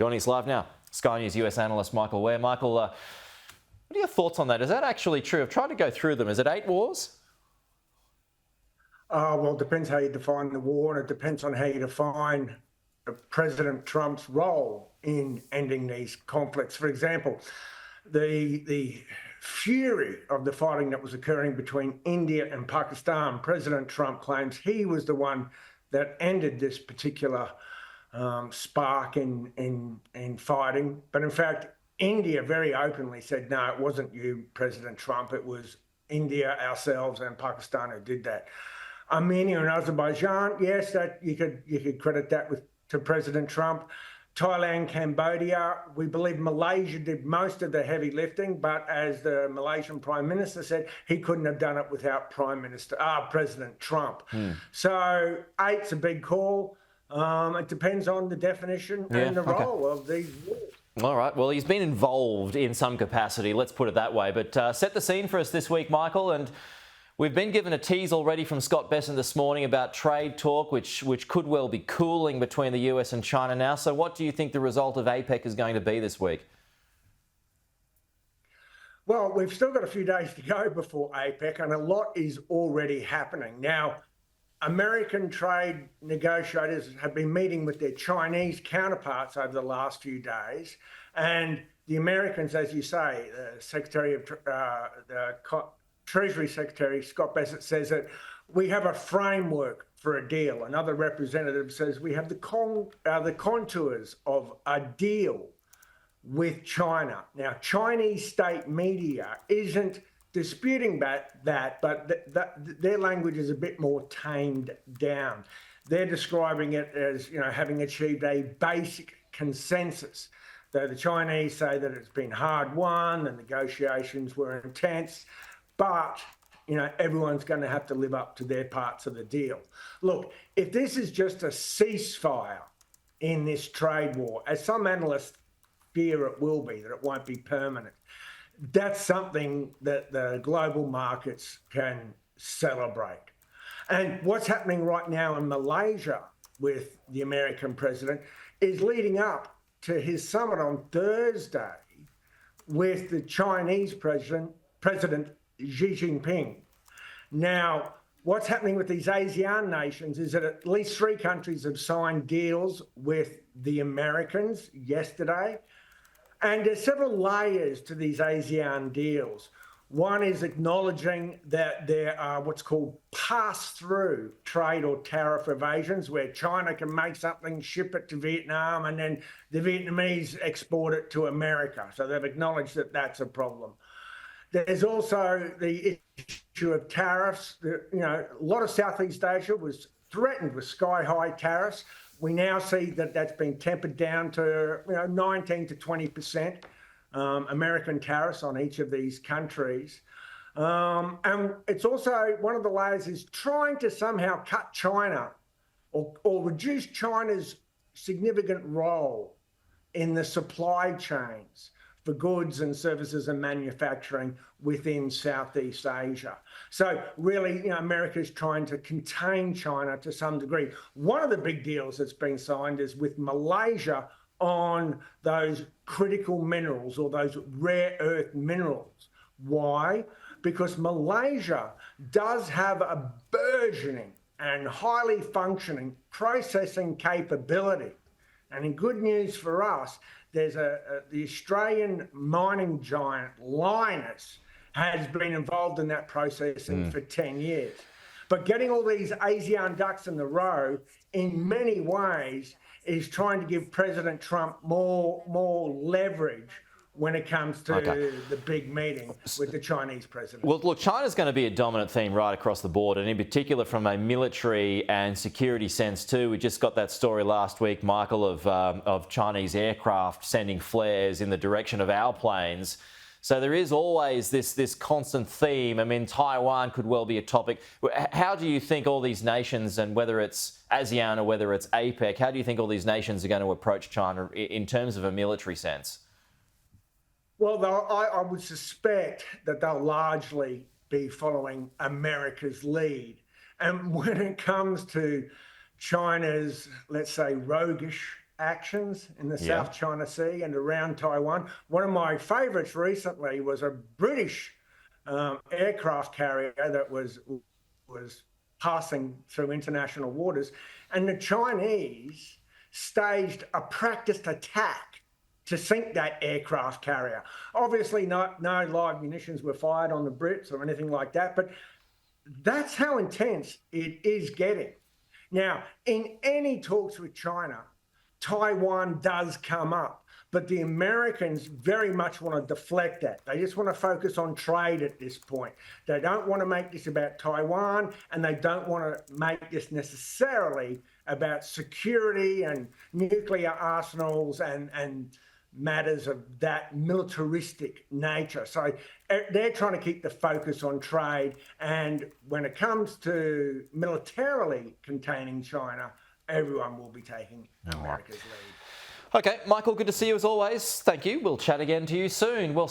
Joining us live now, Sky News US Analyst Michael Ware. Michael, what are your thoughts on that? Is that actually true? I've tried to go through them. Is it 8 wars? Well, it depends how you define the war, and it depends on how you define President Trump's role in ending these conflicts. For example, the fury of the fighting that was occurring between India and Pakistan, President Trump claims he was the one that ended this particular spark in fighting. But in fact, India very openly said, no, it wasn't you, President Trump. It was India, ourselves, and Pakistan who did that. Armenia and Azerbaijan, yes, that you could credit that to President Trump. Thailand-Cambodia, we believe Malaysia did most of the heavy lifting, but as the Malaysian Prime Minister said, he couldn't have done it without President Trump. So 8's a big call. It depends on the definition and the role of these wars. All right. Well, he's been involved in some capacity, let's put it that way. But set the scene for us this week, Michael. And we've been given a tease already from Scott Besant this morning about trade talk, which could well be cooling between the US and China now. So what do you think the result of APEC is going to be this week? Well, we've still got a few days to go before APEC, and a lot is already happening. Now, American trade negotiators have been meeting with their Chinese counterparts over the last few days, and the Americans, as you say, the Treasury Secretary Scott Besant says that we have a framework for a deal. Another representative says we have the contours of a deal with China. Now, Chinese state media isn't disputing that, but their language is a bit more tamed down. They're describing it as, having achieved a basic consensus. Though the Chinese say that it's been hard won, the negotiations were intense, but everyone's going to have to live up to their parts of the deal. Look, if this is just a ceasefire in this trade war, as some analysts fear it will be, that it won't be permanent, that's something that the global markets can celebrate. And what's happening right now in Malaysia with the American president is leading up to his summit on Thursday with the Chinese President Xi Jinping. Now, what's happening with these ASEAN nations is that at least 3 countries have signed deals with the Americans yesterday. And there's several layers to these ASEAN deals. One is acknowledging that there are what's called pass-through trade or tariff evasions, where China can make something, ship it to Vietnam, and then the Vietnamese export it to America. So they've acknowledged that that's a problem. There's also the issue of tariffs. A lot of Southeast Asia was threatened with sky-high tariffs. We now see that that's been tempered down to 19 to 20% American tariffs on each of these countries. And it's also, one of the layers is trying to somehow cut China or reduce China's significant role in the supply chains for goods and services and manufacturing within Southeast Asia. So really, America is trying to contain China to some degree. One of the big deals that's been signed is with Malaysia on those critical minerals or those rare earth minerals. Why? Because Malaysia does have a burgeoning and highly functioning processing capability. And in good news for us, there's the Australian mining giant Lynas has been involved in that processing for 10 years. But getting all these ASEAN ducks in the row, in many ways, is trying to give President Trump more leverage when it comes to the big meeting with the Chinese president. Well, look, China's going to be a dominant theme right across the board, and in particular from a military and security sense too. We just got that story last week, Michael, of Chinese aircraft sending flares in the direction of our planes. So there is always this constant theme. I mean, Taiwan could well be a topic. How do you think all these nations, and whether it's ASEAN or whether it's APEC, how do you think all these nations are going to approach China in terms of a military sense? Well, I would suspect that they'll largely be following America's lead. And when it comes to China's, let's say, roguish actions in the South China Sea and around Taiwan. One of my favourites recently was a British aircraft carrier that was passing through international waters, and the Chinese staged a practiced attack to sink that aircraft carrier. Obviously, no live munitions were fired on the Brits or anything like that, but that's how intense it is getting. Now, in any talks with China, Taiwan does come up, but the Americans very much want to deflect that. They just want to focus on trade at this point. They don't want to make this about Taiwan, and they don't want to make this necessarily about security and nuclear arsenals and matters of that militaristic nature. So they're trying to keep the focus on trade. And when it comes to militarily containing China, everyone will be taking America's lead. Okay, Michael, good to see you as always. Thank you. We'll chat again to you soon. Well,